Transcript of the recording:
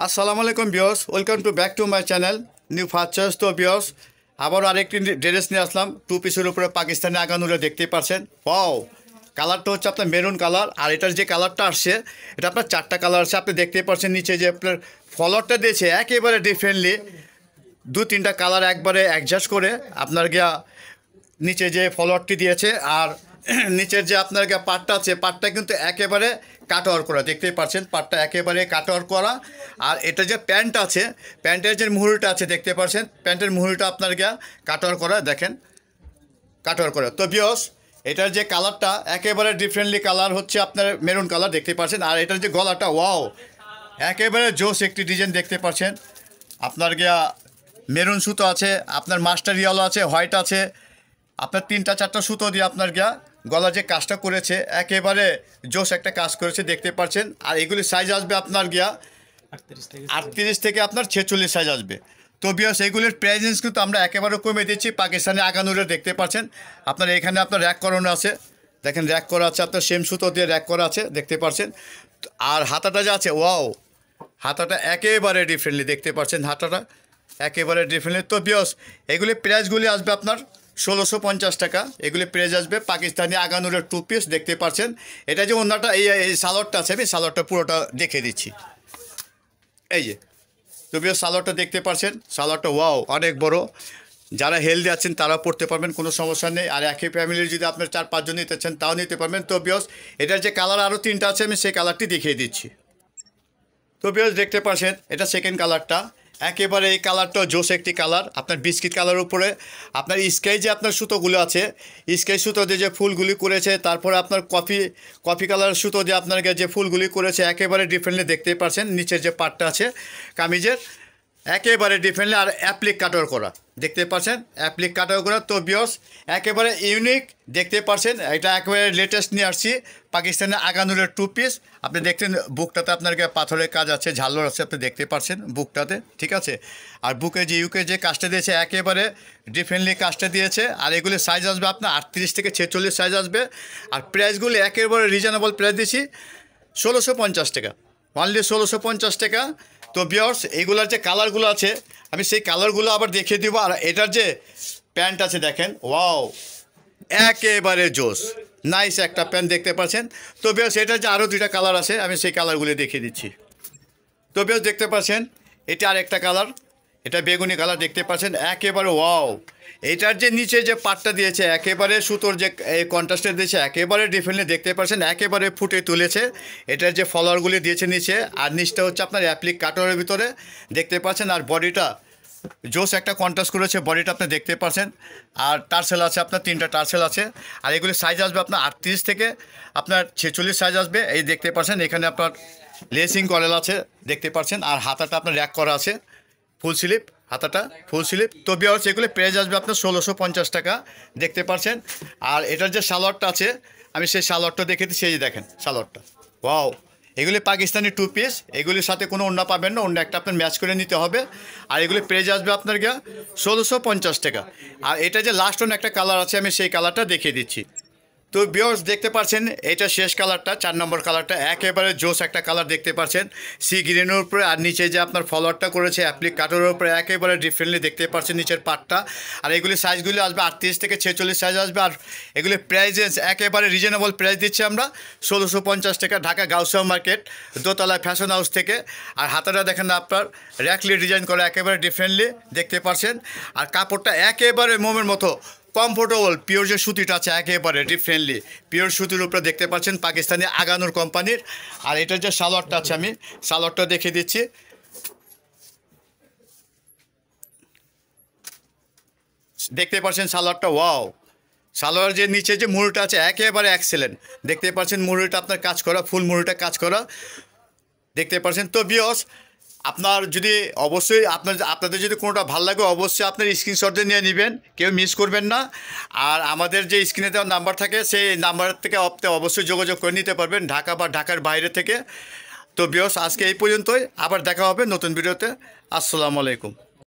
আসসালামু আলাইকুম viewers, welcome to back to my channel new ফার্চার্স। তো ভিউয়ার্স, আবার আরেকটি ড্রেস নিয়ে আসলাম টু পিসের উপরে পাকিস্তানি আগানুরে দেখতেই পাচ্ছেন। ওয়াও, কালারটা হচ্ছে আপনার মেরুন কালার। আর এটার যে কালারটা আসছে এটা আপনার চারটা কালার আছে। আপনি দেখতেই পাচ্ছেন নিচে যে আপনার ফলোয়ারটা দিয়েছে একেবারে ডিফারেন্টলি দু তিনটা কালার একবারে অ্যাডজাস্ট করে আপনার গিয়া নিচে যে ফলোয়ারটি দিয়েছে। আর নিচের যে আপনার পাটটা আছে পাটটা কিন্তু একেবারে কাটওয়ার করা, দেখতেই পাচ্ছেন পাটটা একেবারে কাটওয়ার করা। আর এটা যে প্যান্ট আছে, প্যান্টের যে মুহুরিটা আছে দেখতে পাচ্ছেন, প্যান্টের মুহুরিটা আপনার কাটওয়ার করা, দেখেন কাটওয়ার করা। তো ভিউয়ার্স, এটার যে কালারটা একেবারে ডিফারেন্টলি কালার হচ্ছে আপনার মেরুন কালার, দেখতে পাচ্ছেন। আর এটার যে গলাটা, ওয়াও, একেবারে জোস একটি ডিজাইন দেখতে পাচ্ছেন। আপনার মেরুন সুতো আছে, আপনার মাস্টার ইয়েলো আছে, হোয়াইট আছে, আপনার তিনটা চারটা সুতো দিয়ে আপনার গলা যে কাজটা করেছে একেবারে জোস একটা কাজ করেছে, দেখতে পাচ্ছেন। আর এগুলি সাইজ আসবে আপনার 38 থেকে আপনার 46 সাইজ আসবে। তো ভিউয়ার্স, এগুলির প্রাইস কিন্তু আমরা একেবারে কমে দিচ্ছি। পাকিস্তানি আগানুরে দেখতে পাচ্ছেন আপনার এখানে আপনার র্যাক করানো আছে, দেখেন র্যাক করা আছে, আপনার সেম সুতো দিয়ে র্যাক করা আছে, দেখতে পাচ্ছেন। আর হাতাটা যে আছে, ওয়াও, হাতাটা একেবারে ডিফারেন্টলি দেখতে পাচ্ছেন, হাতাটা একেবারে ডিফারেন্টলি। তো ভিউয়ার্স, এগুলি প্রাইসগুলি আসবে আপনার 1650 টাকা। এগুলি প্রাইস আসবে পাকিস্তানি আগানুরের টু পিস, দেখতে পাচ্ছেন। এটা যে অন্যটা এই সালোয়ারটা আছে, আমি সালোয়ারটা পুরোটা দেখে দিচ্ছি। এই যে তো ভিউয়ার্স, সালোয়ারটা দেখতে পাচ্ছেন, সালোয়ারটা ওয়াও অনেক বড়। যারা হেলদি আছেন তারা পড়তে পারবেন, কোনো সমস্যা নেই। আর একই ফ্যামিলির যদি আপনার 4-5 জন নিতে চান তাও নিতে পারবেন। তো ভিউয়ার্স, এটার যে কালার আরও তিনটা আছে, আমি সেই কালারটি দেখিয়ে দিচ্ছি। তো ভিউয়ার্স, দেখতে পাচ্ছেন এটা সেকেন্ড কালারটা, একেবারে এই কালারটা জোস একটি কালার, আপনার বিস্কিট কালার উপরে আপনার স্কাই যে আপনার সুতোগুলো আছে, স্কাই সুতো দিয়ে যে ফুলগুলি করেছে, তারপরে আপনার কফি কালার সুতো দিয়ে আপনার যে ফুলগুলি করেছে একেবারে ডিফারেন্টলি দেখতে পাচ্ছেন। নিচের যে পাটটা আছে কামিজের একেবারে ডিফারেন্টলি, আর অ্যাপ্লিক কাটার করা, দেখতে পাচ্ছেন অ্যাপ্লিক কাটার করা। তো ভিউয়ার্স, একেবারে ইউনিক দেখতে পাচ্ছেন, এটা একেবারে লেটেস্ট নিয়ে আসছি পাকিস্তানের আগানুরের টু পিস। আপনি দেখছেন বুকটাতে আপনার পাথরের কাজ আছে, ঝালর আছে, আপনি দেখতে পাচ্ছেন বুকটাতে, ঠিক আছে। আর বুকে যে ইউকে যে কাজটা দিয়েছে একেবারে ডিফারেন্টলি কাজটা দিয়েছে। আর এগুলি সাইজ আসবে আপনার 38 থেকে 46 সাইজ আসবে। আর প্রাইসগুলি একেবারে রিজনেবল প্রাইস দিচ্ছি 1650 টাকা, অনলি 1650 টাকা। তো ভিউয়ার্স, এইগুলার যে কালারগুলো আছে আমি সেই কালারগুলো আবার দেখিয়ে দিব। আর এটার যে প্যান্ট আছে দেখেন, ওয়াও, একেবারে জোস নাইস একটা প্যান্ট দেখতে পাচ্ছেন। তো ভিউয়ার্স, এটার যে আরও দুইটা কালার আছে আমি সেই কালারগুলো দেখিয়ে দিচ্ছি। তো ভিউয়ার্স, দেখতে পাচ্ছেন এটা আরেকটা কালার, এটা বেগুনি কালার দেখতে পাচ্ছেন, একেবারে ওয়াও। এটার যে নিচে যে পাটটা দিয়েছে একেবারে সুতোর যে এই কন্ট্রাস্টে দিয়েছে একেবারে ডিফারেন্টলি দেখতে পাচ্ছেন, একেবারে ফুটে তুলেছে। এটার যে ফলোয়ারগুলি দিয়েছে নিচে, আর নিচটা হচ্ছে আপনার অ্যাপ্লিক কাটারের ভিতরে দেখতে পাচ্ছেন। আর বডিটা জোস একটা কন্ট্রাস্ট করেছে, বডিটা আপনি দেখতে পাচ্ছেন। আর টার্সেল আছে আপনার তিনটা টার্সেল আছে। আর এগুলি সাইজ আসবে আপনার 38 থেকে আপনার 46 সাইজ আসবে। এই দেখতে পাচ্ছেন এখানে আপনার লেসিং করেল আছে, দেখতে পাচ্ছেন। আর হাতাটা আপনার র্যাক করা আছে, ফুল স্লিপ, হাতাটা ফুল স্লিপ। তো ভিউয়ার্স, এগুলি প্রাইস আসবে আপনার 1650 টাকা, দেখতে পাচ্ছেন। আর এটার যে সালোয়ারটা আছে আমি সেই সালোয়ারটা দেখে দিচ্ছি, এই যে দেখেন সালোয়ারটা, ওয়াও। এগুলি পাকিস্তানি টু পিস, এগুলির সাথে কোনো ওড়না পাবেন না, অন্য একটা আপনার ম্যাচ করে নিতে হবে। আর এগুলি প্রাইস আসবে আপনার 1650 টাকা। আর এটা যে লাস্ট ওন একটা কালার আছে আমি সেই কালারটা দেখিয়ে দিচ্ছি। তো ভিউয়ার্স, দেখতে পাচ্ছেন এটা শেষ কালারটা, 4 নম্বর কালারটা, একেবারে জোস একটা কালার দেখতে পাচ্ছেন সি গ্রিনের উপরে। আর নিচে যে আপনার ফলোয়ারটা করেছে অ্যাপ্লিক কাটারের উপরে একেবারে ডিফারেন্টলি দেখতে পাচ্ছেন নিচের পাটটা। আর এগুলি সাইজগুলি আসবে 38 থেকে 46 সাইজ আসবে। আর এগুলি প্রাইসেস একেবারে রিজনেবল প্রাইস দিচ্ছি আমরা 1650 টাকা, ঢাকা গাউসিয়া মার্কেট দোতলা ফ্যাশন হাউস থেকে। আর হাতাটা দেখেন আপনার র্যাকলি ডিজাইন করা, একেবারে ডিফারেন্টলি দেখতে পাচ্ছেন। আর কাপড়টা একেবারে মোমের মতো কমফোর্টেবল, পিওর যে সুতিটা আছে একেবারে ডিফারেন্টলি পিওর সুতির উপরে দেখতে পাচ্ছেন পাকিস্তানি আগানুর কোম্পানির। আর এটার যে সালোয়ারটা আছে আমি সালোয়ারটা দেখিয়ে দিচ্ছি। দেখতে পাচ্ছেন সালোয়ারটা, ওয়াও। সালোয়ার যে নিচে যে মুড়িটা আছে একেবারে এক্সেলেন্ট দেখতে পাচ্ছেন, মুড়িটা আপনার কাজ করা, ফুল মুড়িটা কাজ করা দেখতে পাচ্ছেন। তো ভিউয়ার্স, আপনার যদি অবশ্যই আপনাদের যদি কোনোটা ভালো লাগে অবশ্যই আপনার স্ক্রিনশট দিয়ে নিয়ে নেবেন, কেউ মিস করবেন না। আর আমাদের যে স্ক্রিনে দেওয়া নাম্বার থাকে সেই নাম্বার থেকে অবশ্যই যোগাযোগ করে নিতে পারবেন, ঢাকা বা ঢাকার বাইরে থেকে। তো ভিউয়ার্স, আজকে এই পর্যন্তই, আবার দেখা হবে নতুন ভিডিওতে। আসসালামু আলাইকুম।